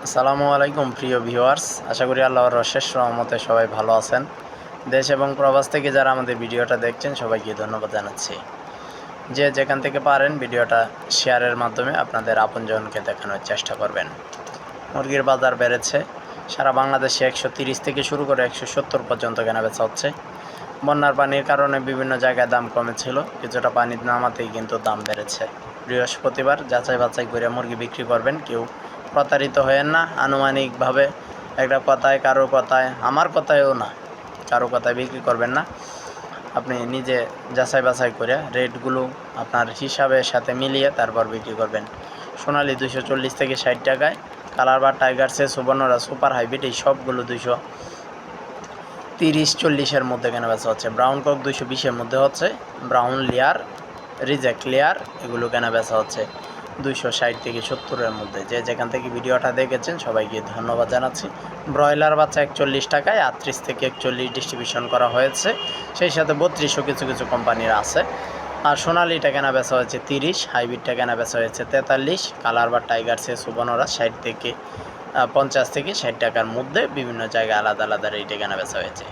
আসসালামু আলাইকুম প্রিয় ভিউয়ার্স, আশা করি আল্লাহর অশেষ রহমতে সবাই ভালো আছেন। দেশ এবং প্রবাস থেকে যারা আমাদের ভিডিওটা দেখছেন সবাইকে ধন্যবাদ জানাচ্ছি। যে যেখান থেকে পারেন ভিডিওটা শেয়ারের মাধ্যমে আপনাদের আপনজনকে দেখানোর চেষ্টা করবেন। মুরগির বাজার বেড়েছে, সারা বাংলাদেশে 130 থেকে শুরু করে 170 পর্যন্ত কেনাবেচা হচ্ছে। বন্যার পানির কারণে বিভিন্ন জায়গায় দাম কমেছিল, কিছুটা পানি নামাতেই কিন্তু দাম বেড়েছে। বৃহস্পতিবার যাচাই বাছাই করে মুরগি বিক্রি করবেন, কেউ প্রতারিত হয়েন না। আনুমানিকভাবে একটা কথায়, কারো কথায়, আমার কথায়ও না, কারো কথায় বিক্রি করবেন না। আপনি নিজে যাচাই বাছাই করে রেটগুলো আপনার হিসাবের সাথে মিলিয়ে তারপর বিক্রি করবেন। সোনালি 240 থেকে 60 টাকায়, কালার বা টাইগারসে সুবর্ণরা সুপার হাইব্রিড এই সবগুলো 230-40-এর মধ্যে কেনাবেচা হচ্ছে। ব্রাউন কক 220-এর মধ্যে হচ্ছে। ব্রাউন লেয়ার, রিজেক্ট লেয়ার এগুলো কেনাবেচা হচ্ছে 260 থেকে 70-এর মধ্যে। যে যেখান থেকে ভিডিওটা দেখেছেন সবাইকে ধন্যবাদ জানাচ্ছি। ব্রয়লার বাচ্চা 41 টাকায় 38 থেকে 41 ডিস্ট্রিবিউশন করা হয়েছে, সেই সাথে 3200 কিছু কিছু কোম্পানির আছে। আর সোনালিটা কেনা বেচা হয়েছে 30, হাইব্রিডটা কেনা বেচা হয়েছে 43, কালার বা টাইগারসে সুবর্ণরা 60 থেকে 50 থেকে 60 টাকার মধ্যে বিভিন্ন জায়গায় আলাদা আলাদা রেটে কেনা বেচা হয়েছে।